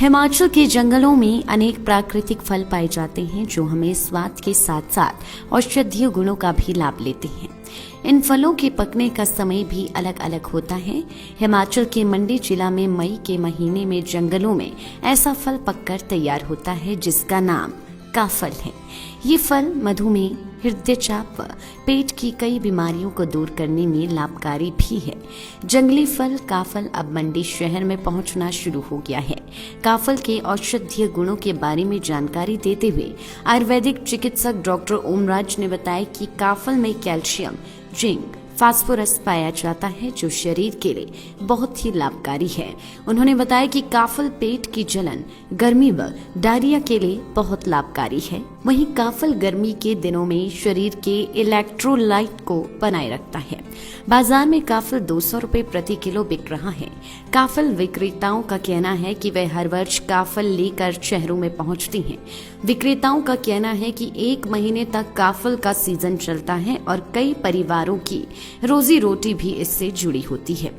हिमाचल के जंगलों में अनेक प्राकृतिक फल पाए जाते हैं जो हमें स्वाद के साथ साथ औषधीय गुणों का भी लाभ लेते हैं। इन फलों के पकने का समय भी अलग अलग होता है। हिमाचल के मंडी जिला में मई के महीने में जंगलों में ऐसा फल पककर तैयार होता है जिसका नाम काफल है। ये फल मधुमेह, हृदय चाप व पेट की कई बीमारियों को दूर करने में लाभकारी भी है। जंगली फल काफल अब मंडी शहर में पहुंचना शुरू हो गया है। काफल के औषधीय गुणों के बारे में जानकारी देते हुए आयुर्वेदिक चिकित्सक डॉक्टर ओमराज ने बताया कि काफल में कैल्शियम, जिंक, फास्फोरस पाया जाता है जो शरीर के लिए बहुत ही लाभकारी है। उन्होंने बताया कि काफल पेट की जलन, गर्मी व डायरिया के लिए बहुत लाभकारी है। वहीं काफल गर्मी के दिनों में शरीर के इलेक्ट्रोलाइट को बनाए रखता है। बाजार में काफल 200 रुपए प्रति किलो बिक रहा है। काफल विक्रेताओं का कहना है कि वे हर वर्ष काफल लेकर शहरों में पहुंचती हैं। विक्रेताओं का कहना है कि 1 महीने तक काफल का सीजन चलता है और कई परिवारों की रोजी रोटी भी इससे जुड़ी होती है।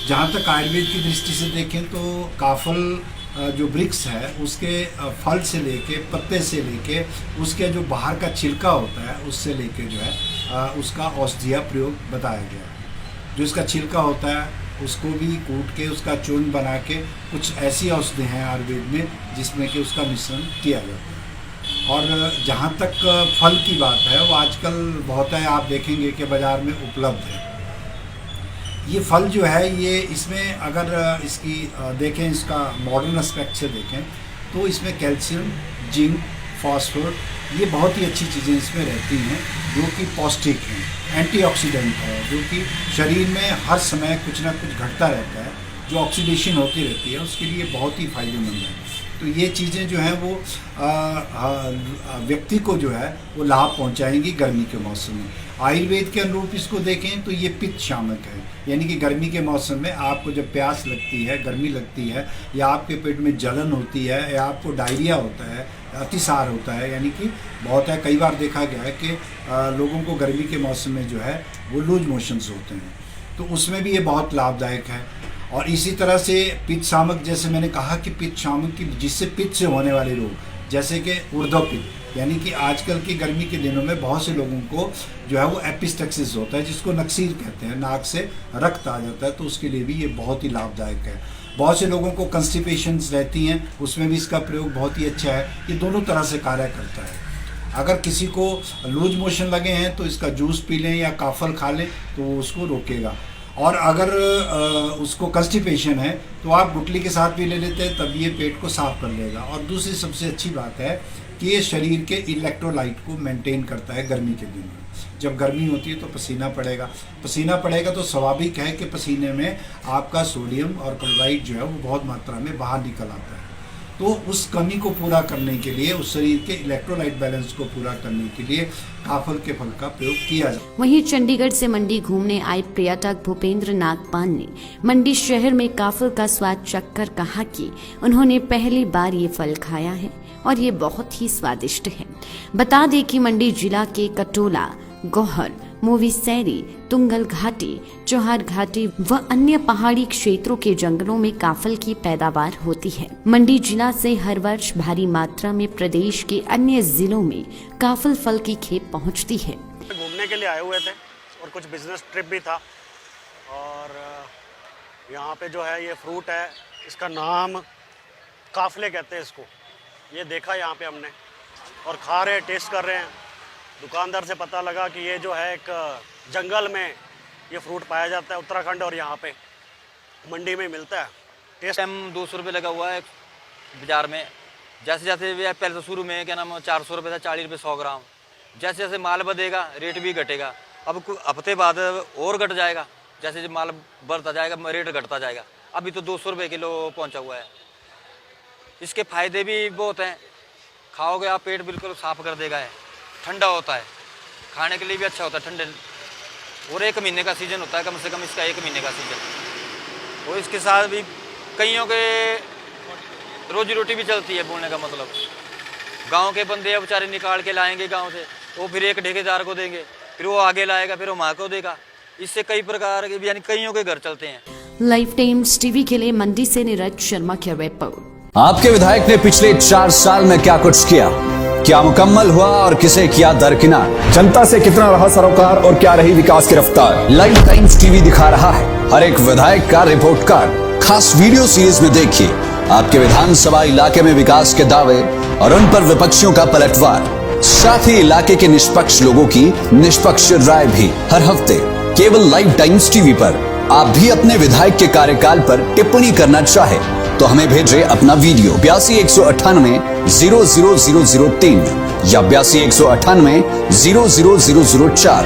जहाँ तक आयुर्वेद की दृष्टि से देखें तो काफल जो वृक्ष है उसके फल से लेके, पत्ते से लेके, उसके जो बाहर का छिलका होता है उससे लेके जो है उसका औषधीय प्रयोग बताया गया है। जो इसका छिलका होता है उसको भी कूट के उसका चूर्ण बना के कुछ ऐसी औषधि हैं आयुर्वेद में जिसमें कि उसका मिश्रण किया जाता है। और जहाँ तक फल की बात है वो आजकल बहुत है, आप देखेंगे कि बाज़ार में उपलब्ध है। ये फल जो है ये इसमें अगर इसकी देखें, इसका मॉडर्न एस्पेक्ट से देखें तो इसमें कैल्शियम, जिंक, फास्फोरस ये बहुत ही अच्छी चीज़ें इसमें रहती हैं जो कि पौष्टिक हैं। एंटीऑक्सीडेंट है जो कि शरीर में हर समय कुछ ना कुछ घटता रहता है, जो ऑक्सीडेशन होती रहती है उसके लिए बहुत ही फायदेमंद है। तो ये चीज़ें जो हैं वो व्यक्ति को जो है वो लाभ पहुंचाएंगी गर्मी के मौसम में। आयुर्वेद के अनुरूप इसको देखें तो ये पित्त शामक है, यानी कि गर्मी के मौसम में आपको जब प्यास लगती है, गर्मी लगती है, या आपके पेट में जलन होती है, या आपको डायरिया होता है, अतिसार होता है, यानी कि बहुत है, कई बार देखा गया है कि लोगों को गर्मी के मौसम में जो है वो लूज मोशंस होते हैं, तो उसमें भी ये बहुत लाभदायक है। और इसी तरह से पित्त शामक, जैसे मैंने कहा कि पित्त शामक की जिससे पित्त से होने वाले रोग, जैसे कि ऊर्ध्वपित्त, यानी कि आजकल की गर्मी के दिनों में बहुत से लोगों को जो है वो एपिस्टेक्सिस होता है जिसको नक्सीर कहते हैं, नाक से रक्त आ जाता है, तो उसके लिए भी ये बहुत ही लाभदायक है। बहुत से लोगों को कंस्टिपेशंस रहती हैं, उसमें भी इसका प्रयोग बहुत ही अच्छा है। ये दोनों तरह से कार्य करता है। अगर किसी को लूज मोशन लगे हैं तो इसका जूस पी लें या काफल खा लें तो वो उसको रोकेगा। और अगर उसको कंस्टिपेशन है तो आप गुठली के साथ भी ले लेते हैं, तब ये पेट को साफ कर लेगा। और दूसरी सबसे अच्छी बात है कि ये शरीर के इलेक्ट्रोलाइट को मेंटेन करता है गर्मी के दिन में। जब गर्मी होती है तो पसीना पड़ेगा तो स्वाभाविक है कि पसीने में आपका सोडियम और क्लोराइड जो है वो बहुत मात्रा में बाहर निकल आता है। तो उस कमी को पूरा करने के लिए, उस शरीर के इलेक्ट्रोलाइट बैलेंस को पूरा करने के लिए काफल के फल का प्रयोग किया जाए। वहीं चंडीगढ़ से मंडी घूमने आए पर्यटक भूपेंद्र नागपाल ने मंडी शहर में काफल का स्वाद चखकर कहा कि उन्होंने पहली बार ये फल खाया है और ये बहुत ही स्वादिष्ट है। बता दें कि मंडी जिला के कटोला, गौहर, मोवीसैरी, तुंगल घाटी, चौहार घाटी व अन्य पहाड़ी क्षेत्रों के जंगलों में काफल की पैदावार होती है। मंडी जिला से हर वर्ष भारी मात्रा में प्रदेश के अन्य जिलों में काफल फल की खेप पहुंचती है। घूमने के लिए आए हुए थे और कुछ बिजनेस ट्रिप भी था, और यहाँ पे जो है ये फ्रूट है, इसका नाम काफले कहते हैं इसको। ये देखा यहाँ पे हमने और खा रहे हैं, टेस्ट कर रहे हैं। दुकानदार से पता लगा कि ये जो है एक जंगल में ये फ्रूट पाया जाता है उत्तराखंड, और यहाँ पे मंडी में मिलता है। टेस्ट टाइम 200 रुपये लगा हुआ है बाजार में। जैसे जैसे पहले तो शुरू में क्या नाम 400 रुपये था, 40 रुपये 100 ग्राम। जैसे जैसे माल बढ़ेगा रेट भी घटेगा। अब कुछ हफ्ते बाद और घट जाएगा, जैसे जब माल बढ़ता जाएगा रेट घटता जाएगा। अभी तो 200 रुपये किलो पहुँचा हुआ है। इसके फायदे भी बहुत हैं। खाओगे आप पेट बिल्कुल साफ कर देगा, है ठंडा होता है, खाने के लिए भी अच्छा होता है ठंडे। और 1 महीने का सीजन होता है कम से कम इसका, 1 महीने का सीजन। और इसके साथ भी कईयों के रोजी रोटी भी चलती है। बोलने का मतलब गांव के बंदे बेचारे निकाल के लाएंगे गांव से, वो फिर एक ठेकेदार को देंगे, फिर वो आगे लाएगा, फिर वो माँ को देगा। इससे कई प्रकार के यानी कईयों के घर चलते हैं। लाइफ टाइम्स टीवी के लिए मंडी से नीरज शर्मा की रिपोर्ट। आपके विधायक ने पिछले 4 साल में क्या कुछ किया, क्या मुकम्मल हुआ और किसे किया दरकिनार, जनता से कितना रहा सरोकार और क्या रही विकास की रफ्तार। लाइव टाइम्स टीवी दिखा रहा है हर एक विधायक का रिपोर्ट कार्ड। खास वीडियो सीरीज में देखिए आपके विधानसभा इलाके में विकास के दावे और उन पर विपक्षियों का पलटवार, साथ ही इलाके के निष्पक्ष लोगों की निष्पक्ष राय भी हर हफ्ते केवल लाइव टाइम्स टीवी पर। आप भी अपने विधायक के कार्यकाल पर टिप्पणी करना चाहे तो हमें भेजें अपना वीडियो 82 198 00003 या 82 198 00004।